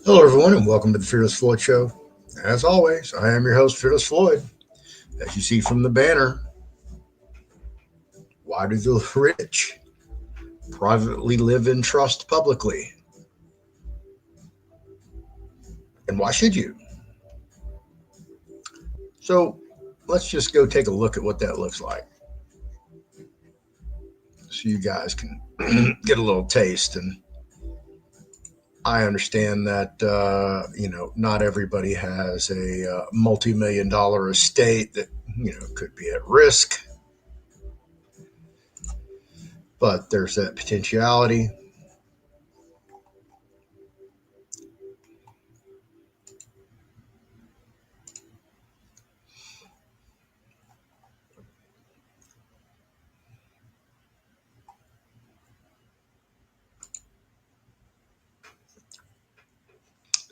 Hello, everyone, and welcome to the Fearless Floyd Show. As always, I am your host, Fearless Floyd. As you see from the banner, why do the rich privately live in trust publicly? And why should you? So, let's just go take a look at what that looks like so you guys can get a little taste. And I understand that, not everybody has a multi-million dollar estate that, could be at risk, but there's that potentiality.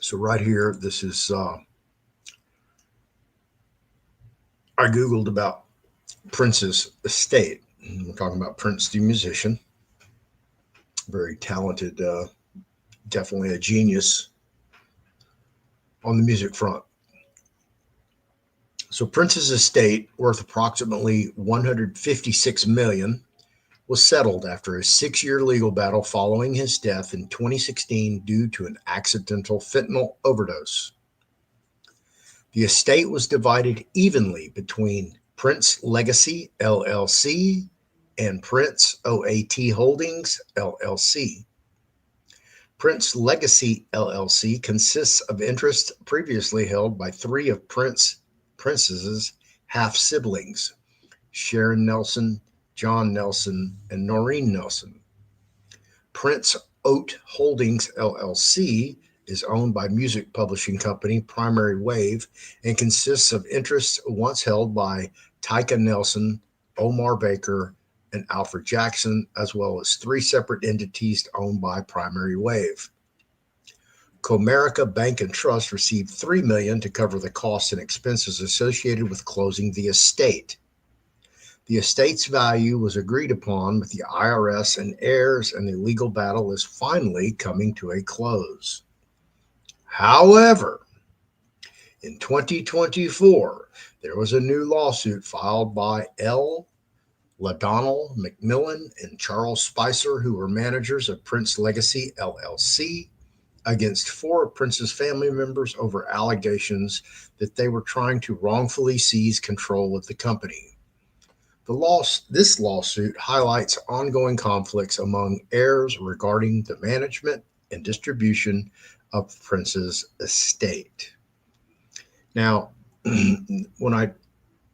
So right here, this is I googled about Prince's estate. We're talking about Prince, the musician, very talented, definitely a genius on the music front. So Prince's estate, worth approximately 156 million, was settled after a 6-year legal battle following his death in 2016 due to an accidental fentanyl overdose. The estate was divided evenly between Prince Legacy LLC and Prince OAT Holdings LLC. Prince Legacy LLC consists of interests previously held by three of Prince's half siblings, Sharon Nelson, John Nelson, and Noreen Nelson. Prince Oat Holdings LLC is owned by music publishing company Primary Wave and consists of interests once held by Tyka Nelson, Omar Baker, and Alfred Jackson, as well as three separate entities owned by Primary Wave. Comerica Bank and Trust received $3 million to cover the costs and expenses associated with closing the estate. The estate's value was agreed upon with the IRS and heirs, and the legal battle is finally coming to a close. However, in 2024, there was a new lawsuit filed by L. LaDonnell McMillan and Charles Spicer, who were managers of Prince Legacy LLC, against four of Prince's family members over allegations that they were trying to wrongfully seize control of the company. This lawsuit highlights ongoing conflicts among heirs regarding the management and distribution of Prince's estate. Now, when I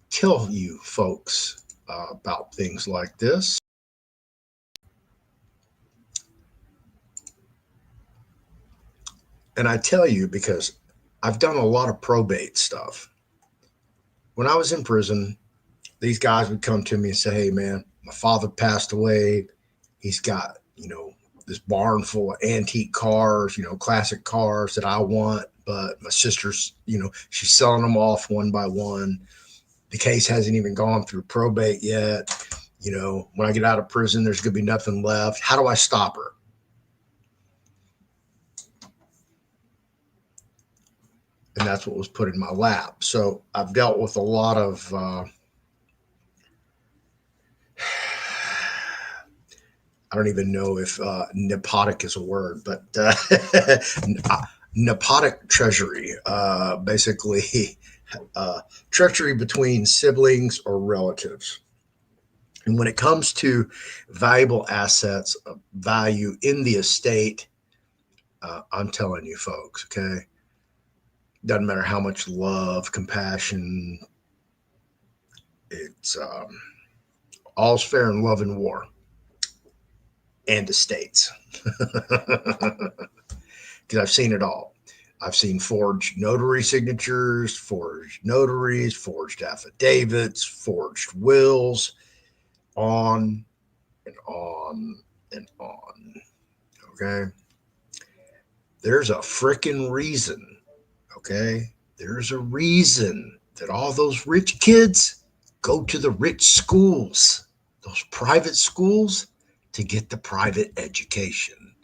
tell you folks about things like this, and I tell you because I've done a lot of probate stuff. When I was in prison, these guys would come to me and say, "Hey, man, my father passed away. He's got, this barn full of antique cars, classic cars that I want, but my sister's, she's selling them off one by one. The case hasn't even gone through probate yet. When I get out of prison, there's going to be nothing left. How do I stop her?" And that's what was put in my lap. So I've dealt with a lot of I don't even know if nepotic is a word, but nepotic treasury, basically treachery between siblings or relatives. And when it comes to valuable assets, value in the estate, I'm telling you folks, okay, doesn't matter how much love, compassion, it's all's fair in love and war and estates. Because I've seen it all. I've seen forged notary signatures, forged notaries, forged affidavits, forged wills, on and on and on. Okay. There's a freaking reason. Okay. There's a reason that all those rich kids go to the rich schools, those private schools, to get the private education.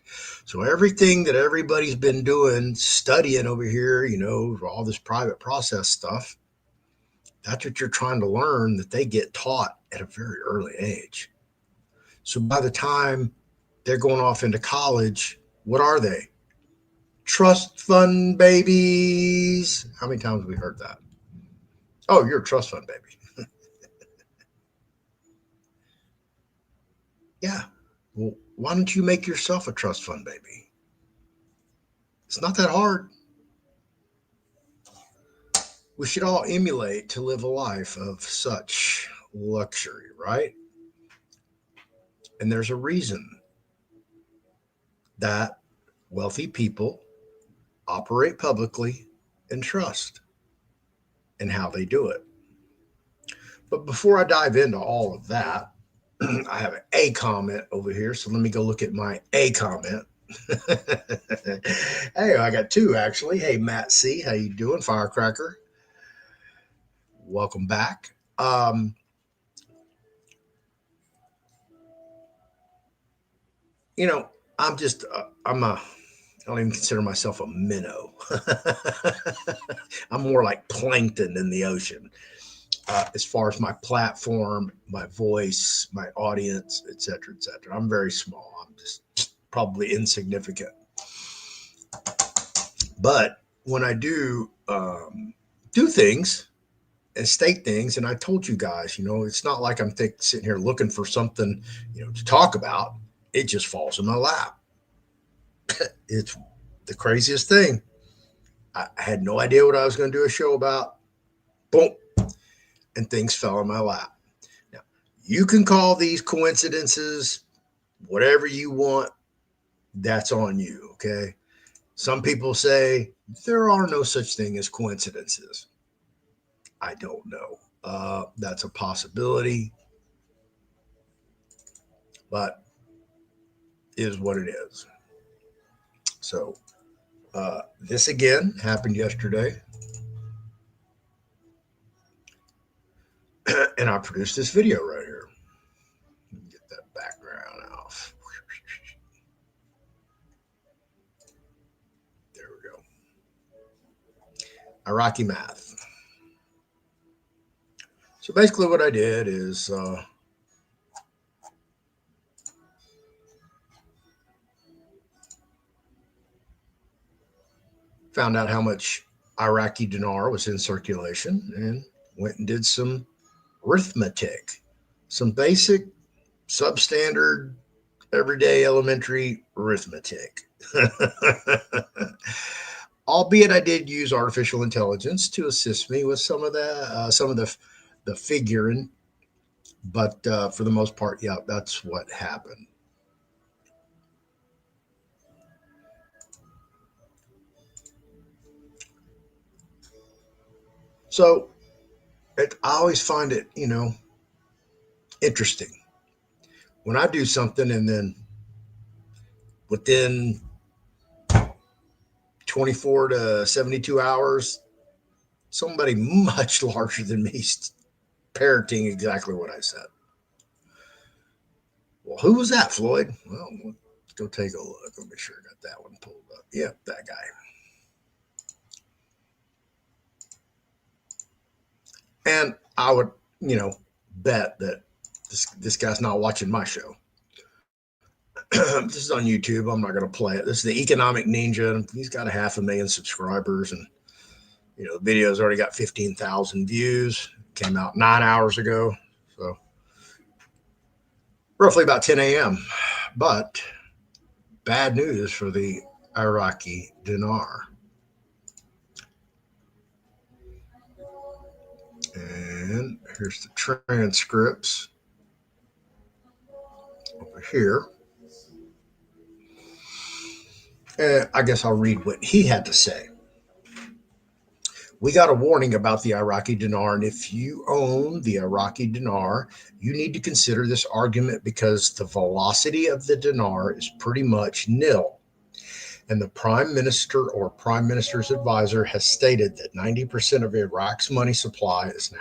So everything that everybody's been doing, studying over here, all this private process stuff, that's what you're trying to learn that they get taught at a very early age. So by the time they're going off into college, what are they? Trust fund babies. How many times have we heard that? Oh, you're a trust fund baby. Yeah. Well, why don't you make yourself a trust fund baby? It's not that hard. We should all emulate to live a life of such luxury, right? And there's a reason that wealthy people operate publicly and trust in how they do it. But before I dive into all of that, I have an A comment over here. So let me go look at my A comment. Hey, I got two actually. Hey, Matt C, how you doing? Firecracker, welcome back. You know, I'm just I don't even consider myself a minnow. I'm more like plankton in the ocean. As far as my platform, my voice, my audience, et cetera, et cetera. I'm very small. I'm just probably insignificant. But when I do things and state things, and I told you guys, it's not like I'm sitting here looking for something, to talk about. It just falls in my lap. It's the craziest thing. I had no idea what I was going to do a show about. Boom, and things fell in my lap. Now, you can call these coincidences whatever you want. That's on you, okay? Some people say there are no such thing as coincidences. I don't know. That's a possibility, but is what it is. So, this again happened yesterday, and I produced this video right here. Get that background off. There we go. Iraqi math. So basically, what I did is found out how much Iraqi dinar was in circulation and went and did some arithmetic, some basic, substandard, everyday elementary arithmetic. Albeit I did use artificial intelligence to assist me with some of the figuring, but for the most part, yeah, that's what happened. So I always find it, interesting when I do something and then within 24 to 72 hours, somebody much larger than me parroting exactly what I said. Well, who was that, Floyd? Well, let's go take a look. Let me sure I got that one pulled up. Yep, that guy. And I would, bet that this guy's not watching my show. This is on YouTube. I'm not going to play it. This is the Economic Ninja. He's got 500,000 subscribers, and the video's already got 15,000 views. Came out 9 hours ago, so roughly about 10 a.m. But bad news for the Iraqi dinar. And here's the transcripts over here. And I guess I'll read what he had to say. We got a warning about the Iraqi dinar, and if you own the Iraqi dinar, you need to consider this argument because the velocity of the dinar is pretty much nil. And the prime minister or prime minister's advisor has stated that 90% of Iraq's money supply is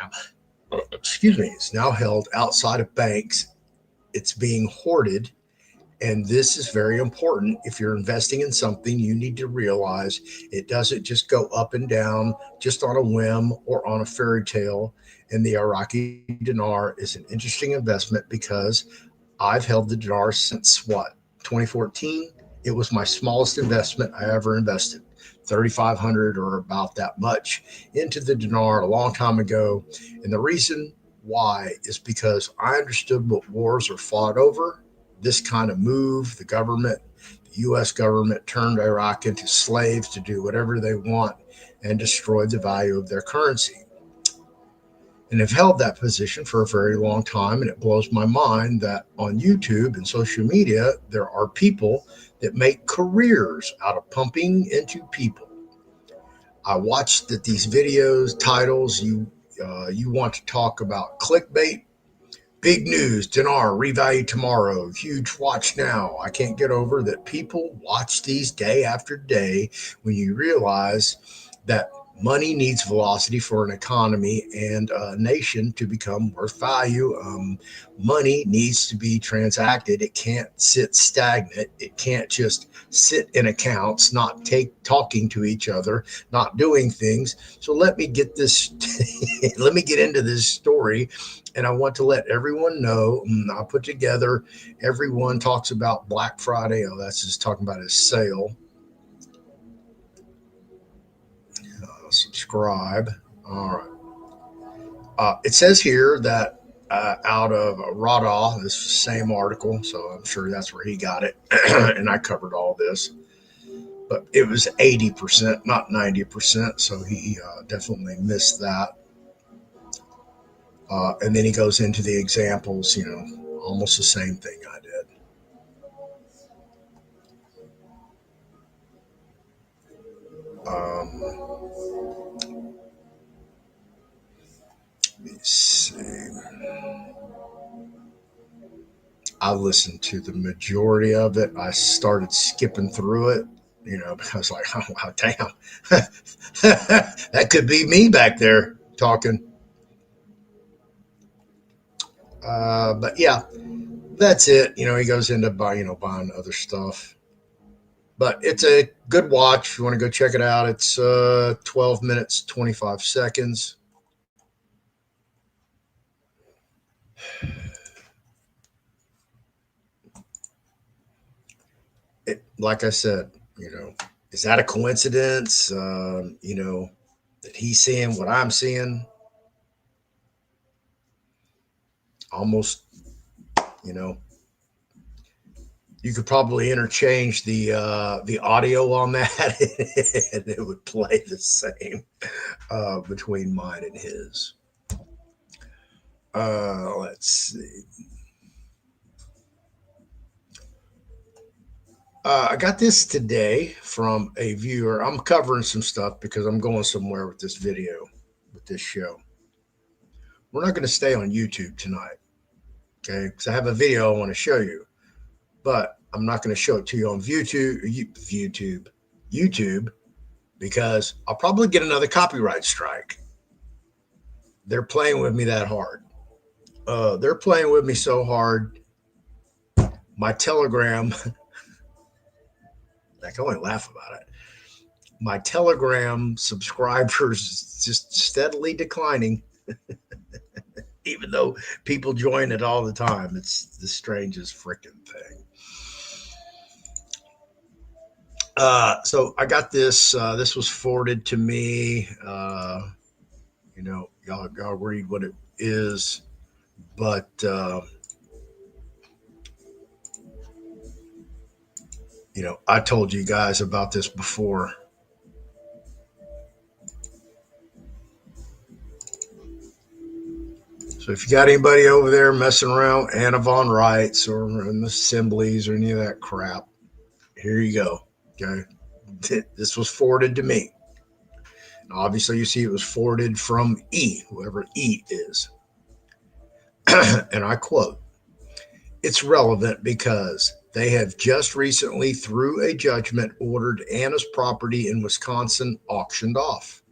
now held outside of banks. It's being hoarded, And this is very important. If you're investing in something, you need to realize it doesn't just go up and down just on a whim or on a fairy tale. And the Iraqi dinar is an interesting investment because I've held the dinar since what, 2014? It was my smallest investment I ever invested, 3,500 or about that much into the dinar a long time ago. And the reason why is because I understood what wars are fought over. This kind of move, the US government turned Iraq into slaves to do whatever they want and destroyed the value of their currency, and have held that position for a very long time. And it blows my mind that on YouTube and social media, there are people that make careers out of pumping into people. I watched that these videos, titles, you want to talk about clickbait, big news, dinar revalue tomorrow, huge watch now. I can't get over that people watch these day after day when you realize that money needs velocity for an economy and a nation to become worth value. Money needs to be transacted. It can't sit stagnant. It can't just sit in accounts, not talking to each other, not doing things. So let me get this. Let me get into this story, and I want to let everyone know. I put together. Everyone talks about Black Friday. Oh, that's just talking about his sale. Subscribe. All right. It says here that out of Rada, this same article, so I'm sure that's where he got it, and I covered all this. But it was 80%, not 90%, so he definitely missed that. And then he goes into the examples, almost the same thing I did. Let me see. I listened to the majority of it. I started skipping through it, because like, oh, wow, damn, that could be me back there talking. But yeah, that's it. He goes into buying other stuff. But it's a good watch. If you want to go check it out, it's 12 minutes, 25 seconds. Like I said, is that a coincidence? That he's seeing what I'm seeing? Almost, you know, you could probably interchange the audio on that, and it would play the same between mine and his. Let's see. I got this today from a viewer. I'm covering some stuff because I'm going somewhere with this video, with this show. We're not going to stay on YouTube tonight, okay? Because I have a video I want to show you, but I'm not going to show it to you on YouTube, because I'll probably get another copyright strike. They're playing with me that hard. They're playing with me so hard. My Telegram, I can only laugh about it. My Telegram subscribers just steadily declining, even though people join it all the time. It's the strangest freaking thing. So I got this. This was forwarded to me. Y'all read what it is, but I told you guys about this before. So if you got anybody over there messing around with Anna von Reitz or in the assemblies or any of that crap, here you go. Okay. This was forwarded to me. Obviously, you see it was forwarded from E, whoever E is. And I quote, "It's relevant because they have just recently, through a judgment, ordered Anna's property in Wisconsin auctioned off.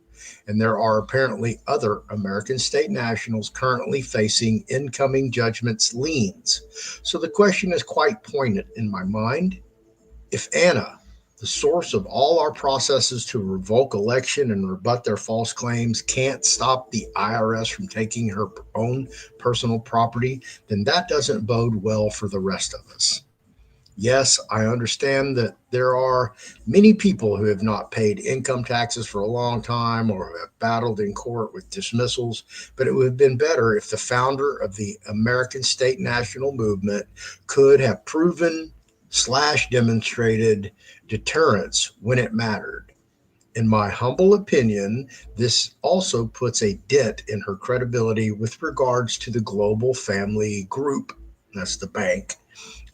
and there are apparently other American state nationals currently facing incoming judgments liens. So the question is quite poignant in my mind. If Anna, the source of all our processes to revoke election and rebut their false claims, can't stop the IRS from taking her own personal property, then that doesn't bode well for the rest of us. Yes, I understand that there are many people who have not paid income taxes for a long time or have battled in court with dismissals, but it would have been better if the founder of the American State National Movement could have proven / demonstrated deterrence when it mattered. In my humble opinion, this also puts a dent in her credibility with regards to the global family group, that's the bank,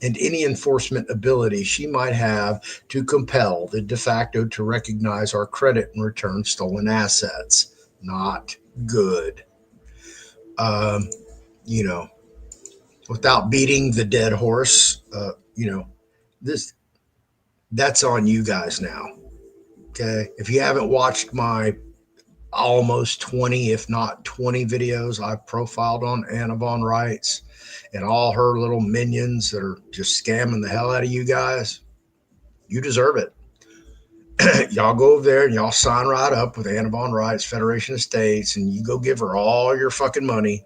and any enforcement ability she might have to compel the de facto to recognize our credit and return stolen assets. Not good. Um, you know, without beating the dead horse, this that's on you guys now. Okay. If you haven't watched my almost 20, if not 20 videos I've profiled on Anna Von Reitz and all her little minions that are just scamming the hell out of you guys, you deserve it. Y'all go over there and y'all sign right up with Anna Von Reitz, Federation of States, and you go give her all your fucking money.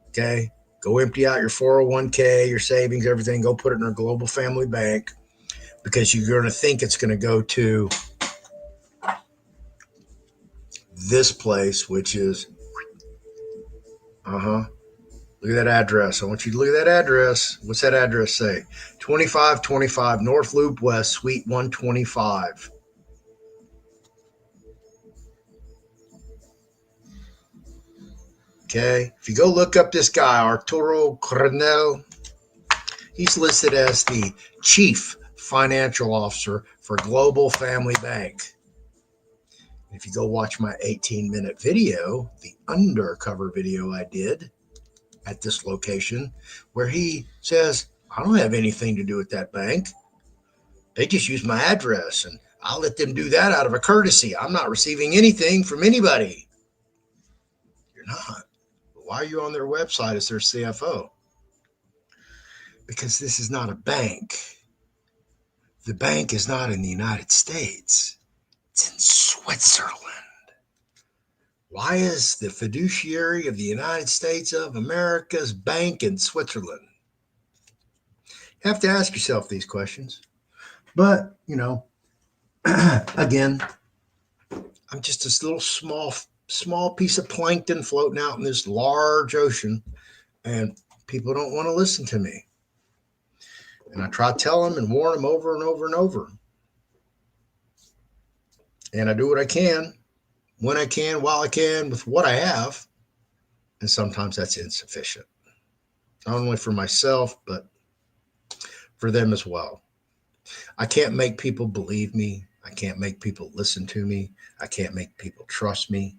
Okay. Go empty out your 401k, your savings, everything. Go put it in her global family bank because you're going to think it's going to go to this place, which is, look at that address. I want you to look at that address. What's that address say? 2525 North Loop West, Suite 125. Okay. If you go look up this guy, Arturo Coronel, he's listed as the Chief Financial Officer for Global Family Bank. If you go watch my 18-minute video, the undercover video I did at this location, where he says, I don't have anything to do with that bank. They just use my address, and I'll let them do that out of a courtesy. I'm not receiving anything from anybody. You're not. Why are you on their website as their CFO? Because this is not a bank. The bank is not in the United States. It's in Switzerland. Why is the fiduciary of the United States of America's bank in Switzerland? You have to ask yourself these questions. But, again, I'm just this little small piece of plankton floating out in this large ocean, and people don't want to listen to me. And I try to tell them and warn them over and over and over. And I do what I can, when I can, while I can, with what I have. And sometimes that's insufficient. Not only for myself, but for them as well. I can't make people believe me. I can't make people listen to me. I can't make people trust me.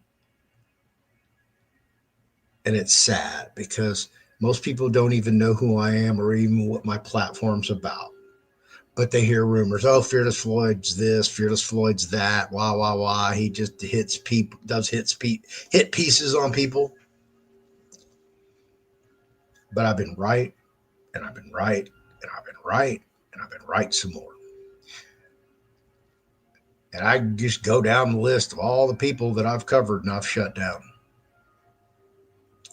And it's sad because most people don't even know who I am or even what my platform's about. But they hear rumors. Oh, Fearless Floyd's this, Fearless Floyd's that. Why? He just hits people, hit pieces on people. But I've been right, and I've been right, and I've been right, and I've been right some more. And I just go down the list of all the people that I've covered and I've shut down.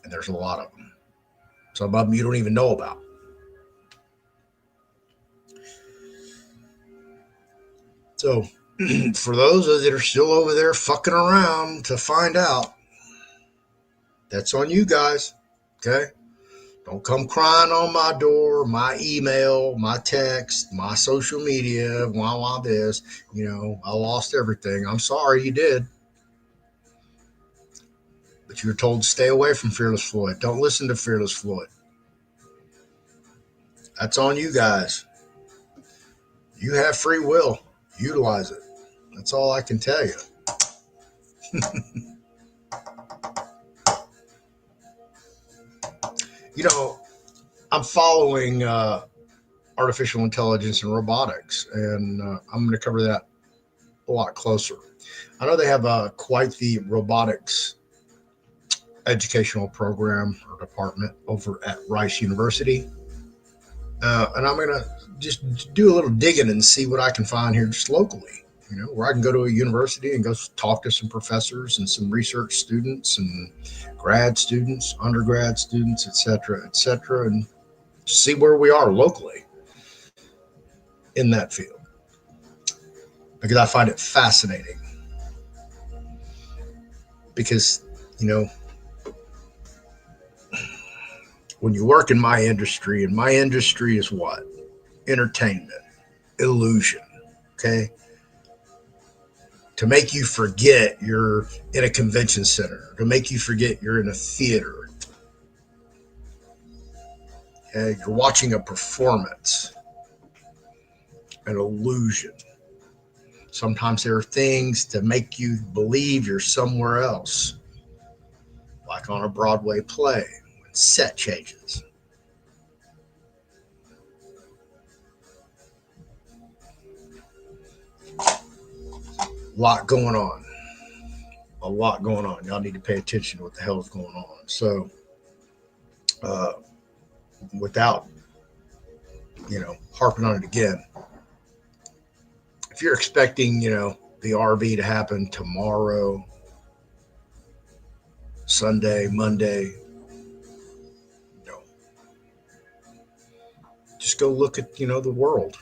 And there's a lot of them. Some of them you don't even know about. So for those that are still over there fucking around to find out, that's on you guys. Okay? Don't come crying on my door, my email, my text, my social media, this. I lost everything. I'm sorry you did. But you were told to stay away from Fearless Floyd. Don't listen to Fearless Floyd. That's on you guys. You have free will. Utilize it. That's all I can tell you. I'm following artificial intelligence and robotics, and I'm going to cover that a lot closer. I know they have quite the robotics educational program or department over at Rice University. And I'm going to just do a little digging and see what I can find here just locally, where I can go to a university and go talk to some professors and some research students and grad students, undergrad students, et cetera, and see where we are locally in that field. Because I find it fascinating. Because, when you work in my industry, and my industry is what? Entertainment, illusion, okay? To make you forget you're in a convention center, to make you forget you're in a theater. Okay? You're watching a performance, an illusion. Sometimes there are things to make you believe you're somewhere else, like on a Broadway play when set changes. A lot going on. Y'all need to pay attention to what the hell is going on. So, without, harping on it again, if you're expecting, the RV to happen tomorrow, Sunday, Monday, just go look at, the world.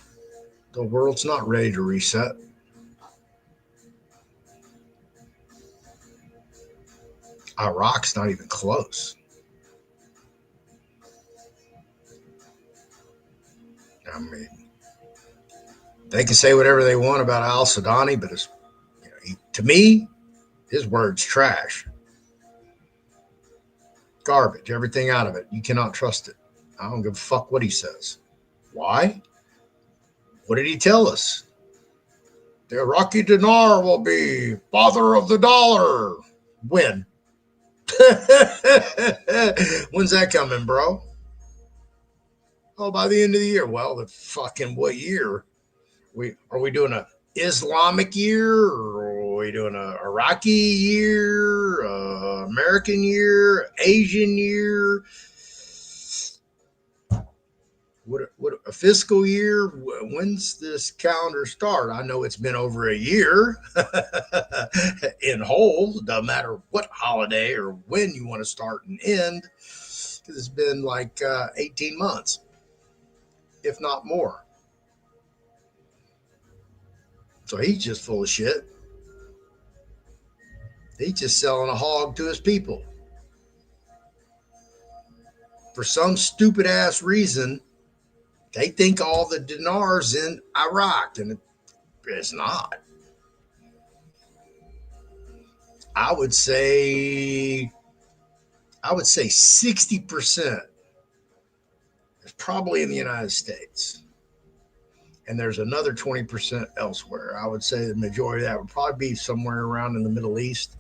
The world's not ready to reset. Iraq's not even close. I mean, they can say whatever they want about al-Sudani, but it's, to me, his word's trash. Garbage, everything out of it. You cannot trust it. I don't give a fuck what he says. Why? What did he tell us? The Iraqi dinar will be father of the dollar. When? When's that coming, bro? Oh, by the end of the year. Well, the fucking what year? Are we doing a Islamic year, or are we doing a Iraqi year, American year, Asian year? What a fiscal year? When's this calendar start? I know it's been over a year in whole. Doesn't matter what holiday or when you want to start and end, because it's been like 18 months, if not more. So he's just full of shit. He's just selling a hog to his people. For some stupid ass reason, they think all the dinars in Iraq, and it's not. I would say 60% is probably in the United States. And there's another 20% elsewhere. I would say the majority of that would probably be somewhere around in the Middle East.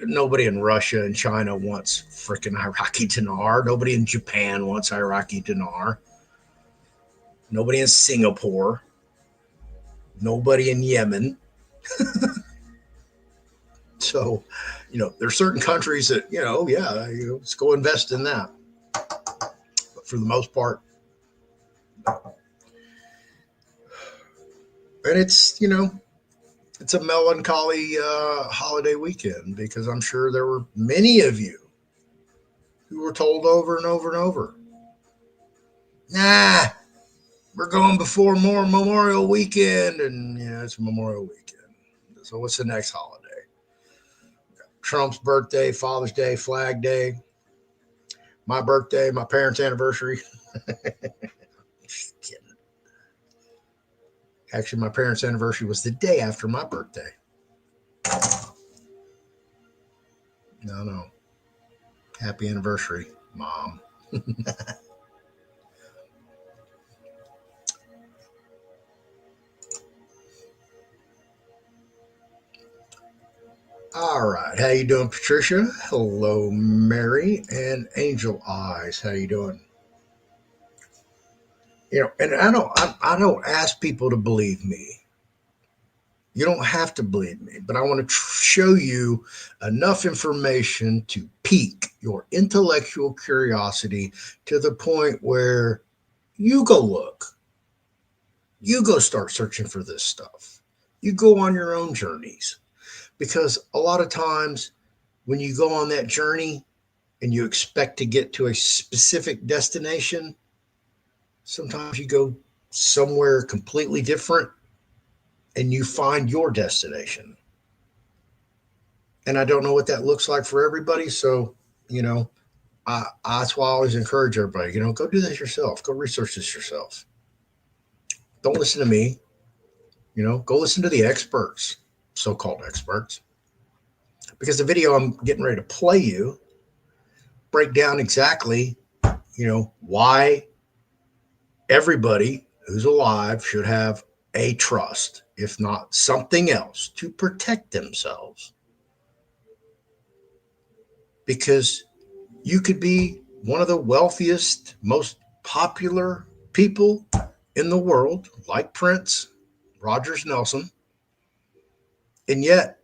Nobody in Russia and China wants freaking Iraqi dinar. Nobody in Japan wants Iraqi dinar. Nobody in Singapore. Nobody in Yemen. So, there's certain countries that, let's go invest in that. But for the most part, and it's a melancholy holiday weekend, because I'm sure there were many of you who were told over and over and over, nah, we're going before more Memorial Weekend, and it's Memorial Weekend. So what's the next holiday? Trump's birthday, Father's Day, Flag Day, my birthday, my parents' anniversary. Just kidding. Actually, my parents' anniversary was the day after my birthday. No. Happy anniversary, Mom. All right. How you doing, Patricia? Hello, Mary and Angel Eyes. How you doing? And I don't ask people to believe me. You don't have to believe me, but I want to show you enough information to pique your intellectual curiosity to the point where you go look, you go start searching for this stuff. You go on your own journeys because a lot of times when you go on that journey and you expect to get to a specific destination, sometimes you go somewhere completely different and you find your destination. And I don't know what that looks like for everybody. So, you know, that's why I always encourage everybody, go do this yourself. Go research this yourself. Don't listen to me. Go listen to the experts, so called experts. Because the video I'm getting ready to play you break down exactly, why everybody who's alive should have a trust, if not something else, to protect themselves. Because you could be one of the wealthiest, most popular people in the world, like Prince, Rogers Nelson, and yet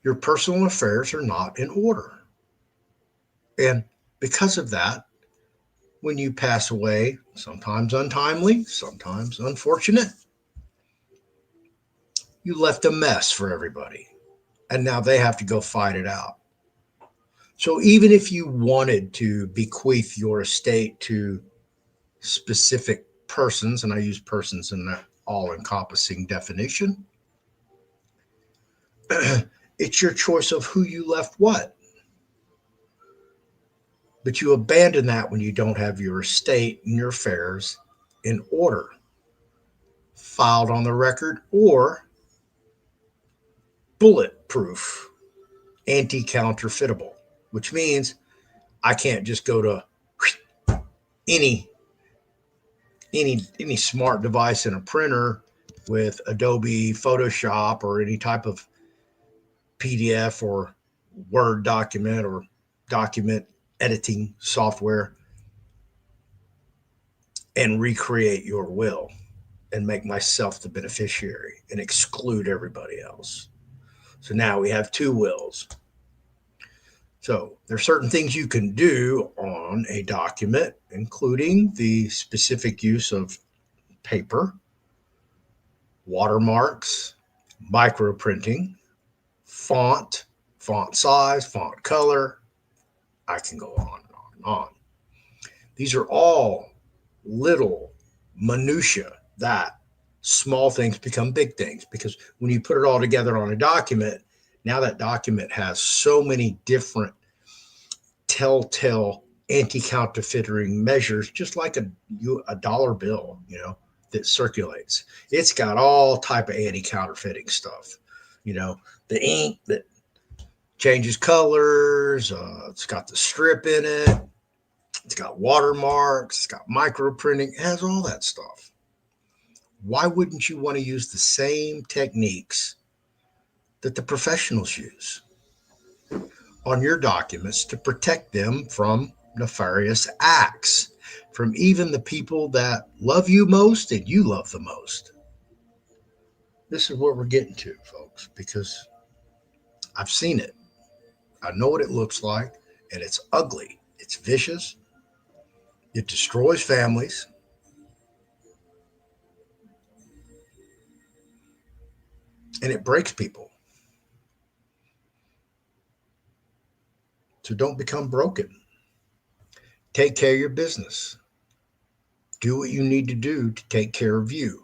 your personal affairs are not in order. And because of that, when you pass away, sometimes untimely, sometimes unfortunate, you left a mess for everybody. And now they have to go fight it out. So even if you wanted to bequeath your estate to specific persons, and I use persons in that all encompassing definition, it's your choice of who you left what. But you abandon that when you don't have your estate and your affairs in order, filed on the record, or bulletproof, anti counterfeitable, which means I can't just go to any any smart device in a printer with Adobe Photoshop or any type of PDF or Word document or document editing software and recreate your will and make myself the beneficiary and exclude everybody else. So now we have two wills. So there's certain things you can do on a document, including the specific use of paper, watermarks, microprinting, font size, font color. I can go on and on and on. These are all little minutia that small things become big things because when you put it all together on a document, now that document has so many different telltale anti-counterfeiting measures, just like a dollar bill, that circulates. It's got all type of anti-counterfeiting stuff. The ink that changes colors. It's got the strip in it. It's got watermarks. It's got microprinting. It has all that stuff. Why wouldn't you want to use the same techniques that the professionals use on your documents to protect them from nefarious acts, from even the people that love you most and you love the most? This is what we're getting to, folks, because I've seen it. I know what it looks like, and it's ugly. It's vicious. It destroys families. And it breaks people. So don't become broken. Take care of your business. Do what you need to do to take care of you.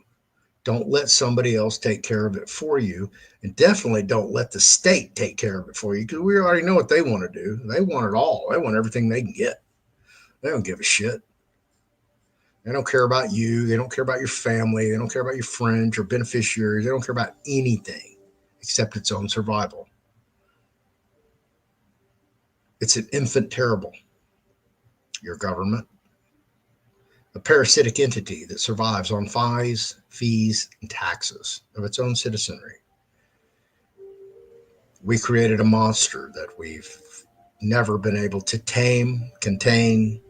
Don't let somebody else take care of it for you. And definitely don't let the state take care of it for you because we already know what they want to do. They want it all. They want everything they can get. They don't give a shit. They don't care about you. They don't care about your family. They don't care about your friends or beneficiaries. They don't care about anything except its own survival. It's an infant terrible. Your government, a parasitic entity that survives on fees, and taxes of its own citizenry. We created a monster that we've never been able to tame, contain,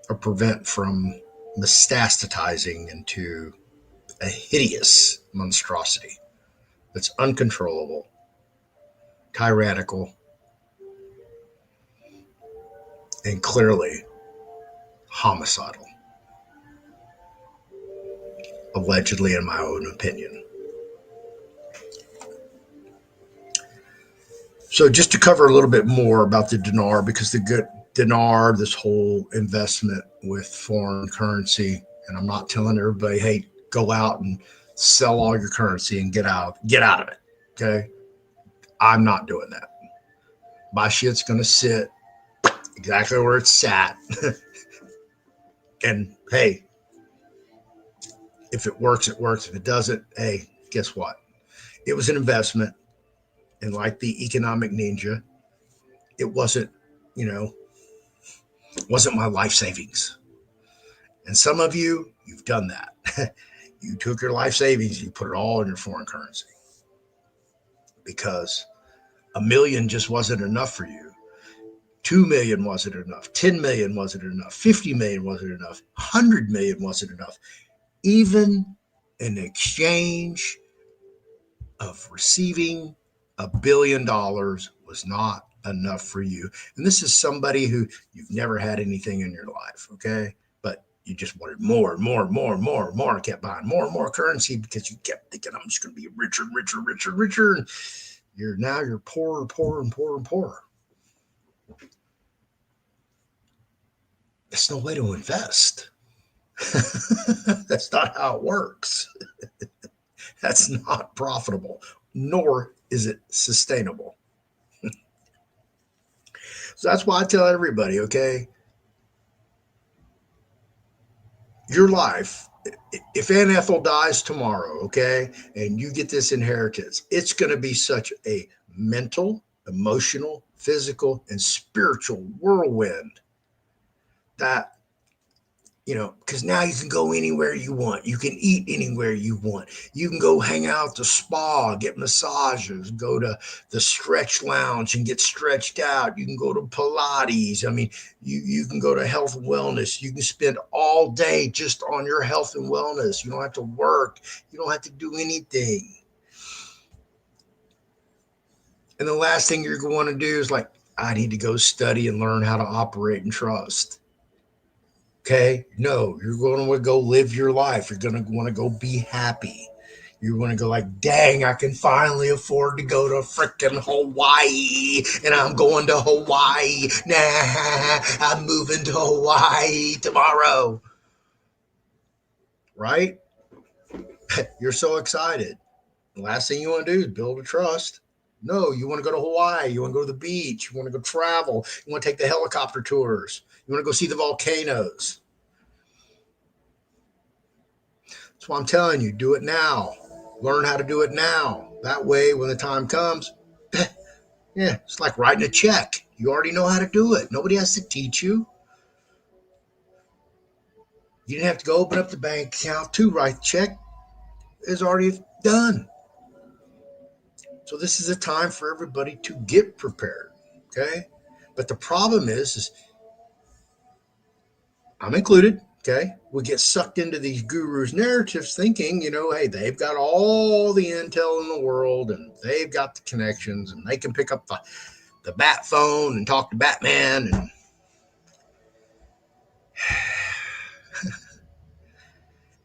or prevent from metastatizing into a hideous monstrosity that's uncontrollable, tyrannical, and clearly homicidal, allegedly, in my own opinion. So just to cover a little bit more about the dinar, because the good dinar, this whole investment with foreign currency, and I'm not telling everybody, hey, go out and sell all your currency and get out of it. Okay. I'm not doing that. My shit's gonna sit exactly where it's sat. And hey, if it works, it works. If it doesn't, hey, guess what? It was an investment. And like the economic ninja, it wasn't, you know, wasn't my life savings. And some of you, you've done that. You took your life savings, you put it all in your foreign currency because $1 million just wasn't enough for you. 2 million wasn't enough. 10 million wasn't enough. 50 million wasn't enough. 100 million wasn't enough. Even in exchange of receiving $1 billion was not enough for you. And this is somebody who you've never had anything in your life, okay? But you just wanted more and more and more and more and more. Kept buying more and more currency because you kept thinking, I'm just going to be richer and richer, richer, richer. And you're poorer, poorer, and poorer and poorer. That's no way to invest. That's not how it works. That's not profitable, nor is it sustainable. So that's why I tell everybody, okay, your life, if Aunt Ethel dies tomorrow, okay, and you get this inheritance, it's going to be such a mental, emotional, physical, and spiritual whirlwind that, because now you can go anywhere you want. You can eat anywhere you want. You can go hang out at the spa, get massages, go to the stretch lounge and get stretched out. You can go to Pilates. I mean, you can go to health and wellness. You can spend all day just on your health and wellness. You don't have to work. You don't have to do anything. And the last thing you're going to do is like, I need to go study and learn how to operate and trust. Okay. No, you're going to go live your life. You're going to want to go be happy. You're going to go like, dang, I can finally afford to go to freaking Hawaii. And I'm going to Hawaii. Nah, I'm moving to Hawaii tomorrow. Right? You're so excited. The last thing you want to do is build a trust. No, you want to go to Hawaii. You want to go to the beach. You want to go travel. You want to take the helicopter tours. You want to go see the volcanoes. That's why I'm telling you, do it now. Learn how to do it now. That way, when the time comes, yeah, it's like writing a check. You already know how to do it. Nobody has to teach you. You didn't have to go open up the bank account to write the check. It's already done. So this is a time for everybody to get prepared. Okay. But the problem is I'm included. Okay. We get sucked into these gurus' narratives thinking, hey, they've got all the intel in the world and they've got the connections and they can pick up the bat phone and talk to Batman.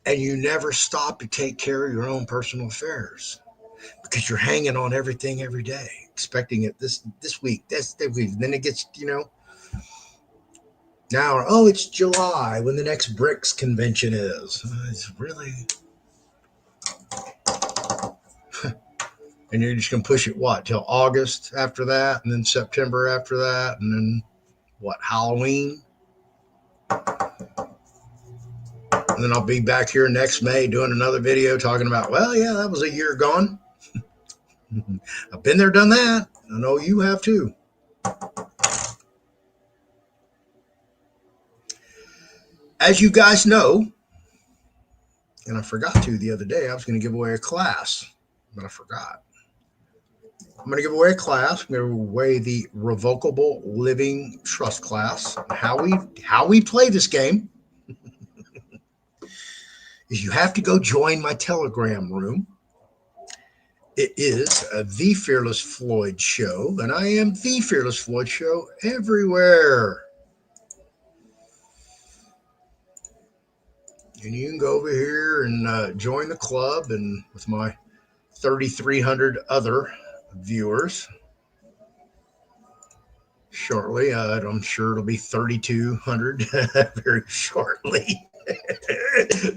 And you never stop to take care of your own personal affairs because you're hanging on everything every day, expecting it this week, this week. Then it gets, now, it's July when the next BRICS convention is. It's really. And you're just going to push it, till August after that, and then September after that, and then Halloween? And then I'll be back here next May doing another video talking about, that was a year gone. I've been there, done that. I know you have too. As you guys know, and I forgot to the other day, I was going to give away a class, but I forgot. I'm going to give away a class. I'm going to give away the Revocable Living Trust class. How we play this game is you have to go join my Telegram room. It is the Fearless Floyd Show, and I am the Fearless Floyd Show everywhere. And you can go over here and join the club, and with my 3,300 other viewers. Shortly, I'm sure it'll be 3,200 very shortly.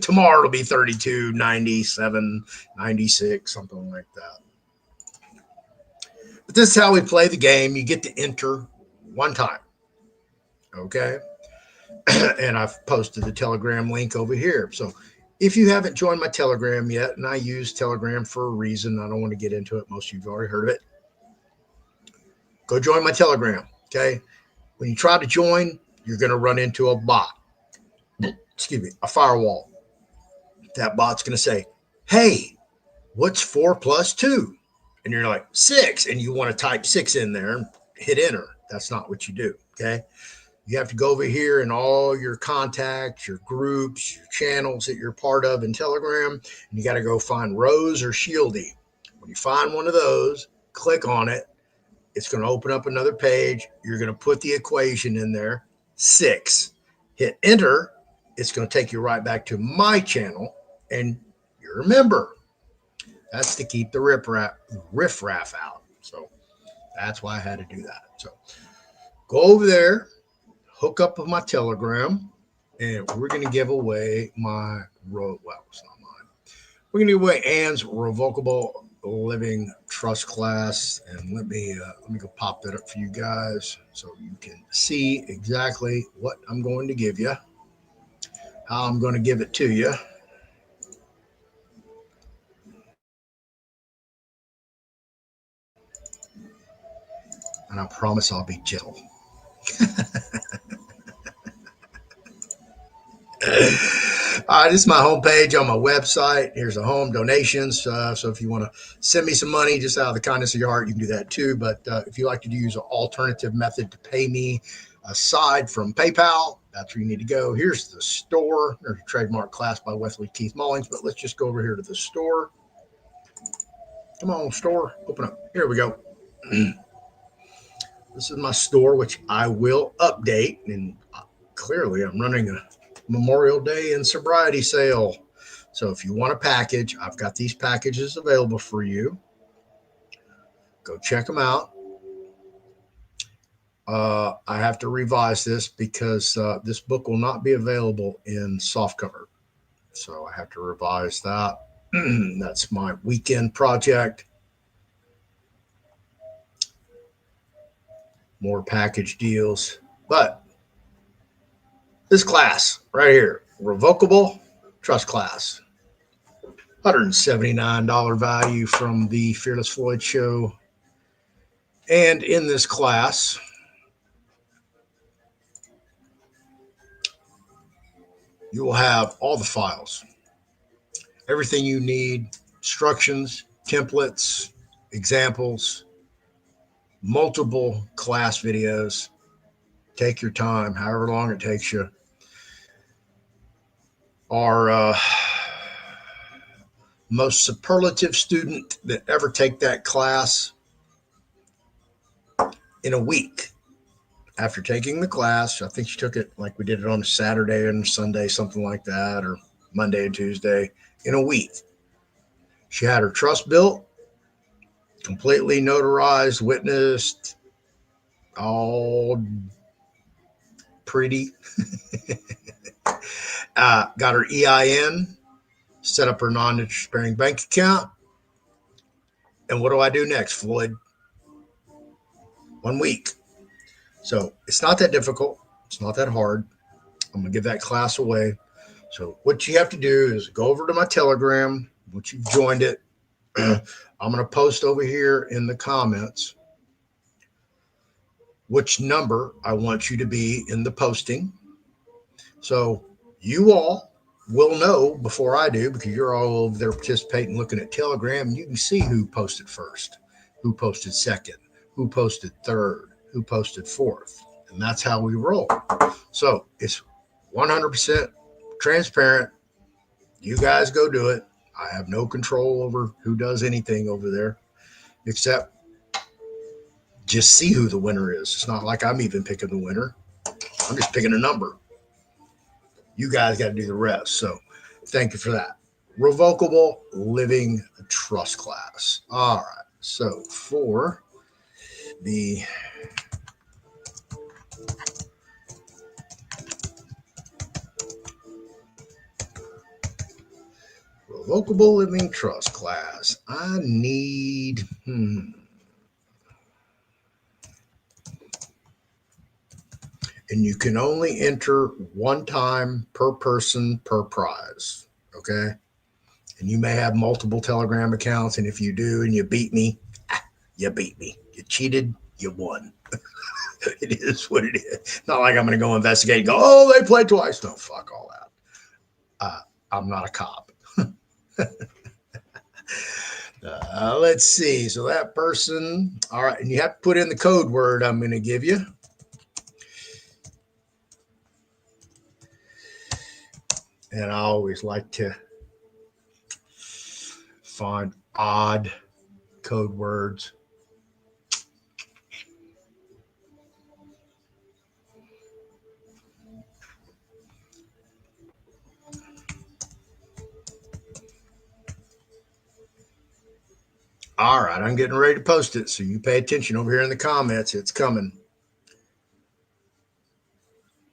Tomorrow it'll be 32, 97, 96, something like that. But this is how we play the game. You get to enter one time. Okay. And I've posted the Telegram link over here. So if you haven't joined my Telegram yet, and I use Telegram for a reason, I don't want to get into it. Most of you've already heard of it. Go join my Telegram. Okay. When you try to join, you're going to run into a bot. Excuse me, a firewall. That bot's going to say, hey, what's 4 plus 2? And you're like, 6. And you want to type 6 in there and hit enter. That's not what you do. Okay. You have to go over here and all your contacts, your groups, your channels that you're part of in Telegram, and you got to go find Rose or Shieldy. When you find one of those, click on it. It's going to open up another page. You're going to put the equation in there, 6. Hit enter. It's going to take you right back to my channel, and you're a member. That's to keep the riffraff out. So that's why I had to do that. So go over there, hook up with my Telegram, and we're going to give away my it's not mine. We're going to give away Ann's revocable living trust class, and let me go pop that up for you guys so you can see exactly what I'm going to give you, how I'm going to give it to you. And I promise I'll be gentle. All right, this is my homepage on my website. Here's a home donations. So if you want to send me some money just out of the kindness of your heart, you can do that too. But if you like to use an alternative method to pay me aside from PayPal, that's where you need to go. Here's the store. There's a trademark class by Wesley Keith Mullings, but let's just go over here to the store. Come on, store, open up. Here we go. This is my store, which I will update. And clearly I'm running a Memorial Day and sobriety sale. So if you want a package, I've got these packages available for you. Go check them out. I have to revise this because this book will not be available in softcover. So I have to revise that. That's my weekend project. More package deals. But this class right here, revocable trust class, $179 value from the Fearless Floyd Show. And in this class, you will have all the files, everything you need, instructions, templates, examples, multiple class videos. Take your time, however long it takes you. Our most superlative student that ever take that class in a week. After taking the class, I think she took it like we did it on a Saturday and Sunday, something like that, or Monday and Tuesday, in a week. She had her trust built, completely notarized, witnessed, all pretty. Got her EIN, set up her non-interest bearing bank account. And what do I do next, Floyd? 1 week. So it's not that difficult. It's not that hard. I'm going to give that class away. So what you have to do is go over to my Telegram. Once you've joined it, I'm going to post over here in the comments which number I want you to be in the posting. So you all will know before I do, because you're all over there participating, looking at Telegram, and you can see who posted first, who posted second, who posted third, who posted fourth. And that's how we roll. So it's 100% transparent. You guys go do it. I have no control over who does anything over there except just see who the winner is. It's not like I'm even picking the winner. I'm just picking a number. You guys got to do the rest. So thank you for that. Revocable living trust class. All right. So for the revocable living trust class, I need, and you can only enter one time per person per prize. Okay. And you may have multiple Telegram accounts. And if you do and you beat me, you beat me. You cheated, you won. It is what it is. Not like I'm going to go investigate and go, oh, they played twice. No, fuck all that. I'm not a cop. Let's see. So that person, all right. And you have to put in the code word I'm going to give you. And I always like to find odd code words. All right, I'm getting ready to post it, so you pay attention over here in the comments. It's coming.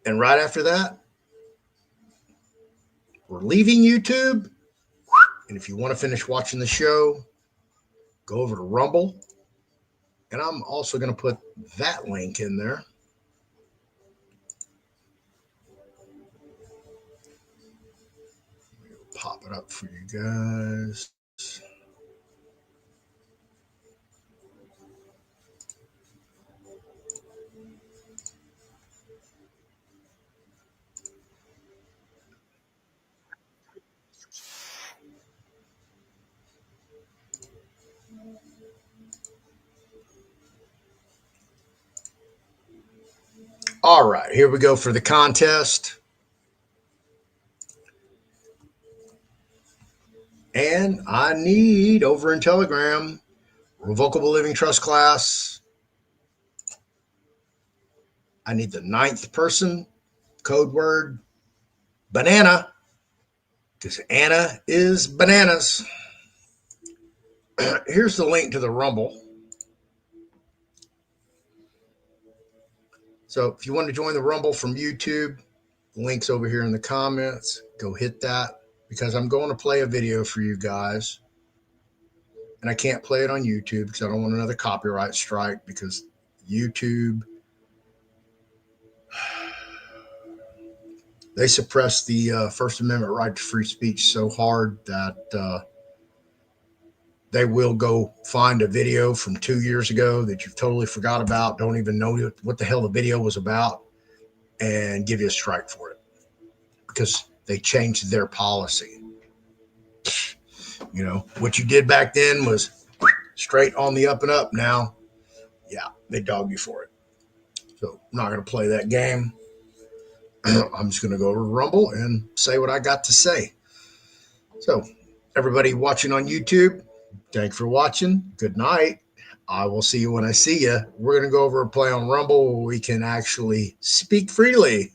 And right after that, we're leaving YouTube. And if you want to finish watching the show, go over to Rumble. And I'm also going to put that link in there. Pop it up for you guys. All right, here we go for the contest. And I need over in Telegram, revocable living trust class. I need the 9th person, code word banana, because Anna is bananas. Here's the link to the Rumble. So if you want to join the Rumble from YouTube, the link's over here in the comments. Go hit that because I'm going to play a video for you guys. And I can't play it on YouTube because I don't want another copyright strike because YouTube, they suppress the First Amendment right to free speech so hard that they will go find a video from 2 years ago that you've totally forgot about, don't even know what the hell the video was about, and give you a strike for it because they changed their policy. You know, what you did back then was straight on the up and up. Now, yeah, they dog you for it. So I'm not going to play that game. I'm just going to go over to Rumble and say what I got to say. So everybody watching on YouTube, thanks for watching. Good night. I will see you when I see you. We're going to go over and play on Rumble where we can actually speak freely.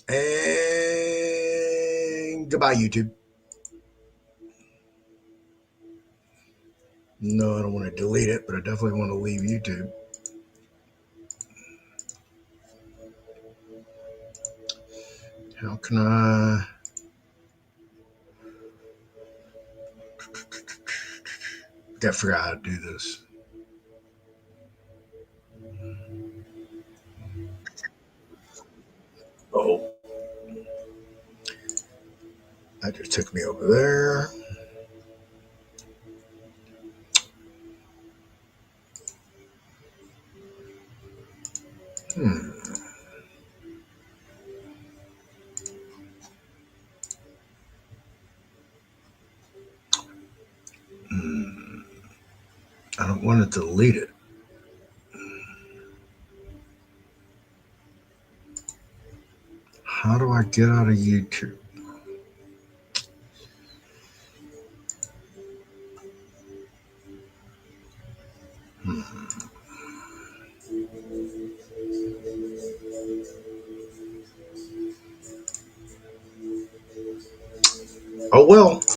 And goodbye, YouTube. No, I don't want to delete it, but I definitely want to leave YouTube. How can I? I forgot how to do this. Oh, that just took me over there. I don't want to delete it. How do I get out of YouTube? Oh well.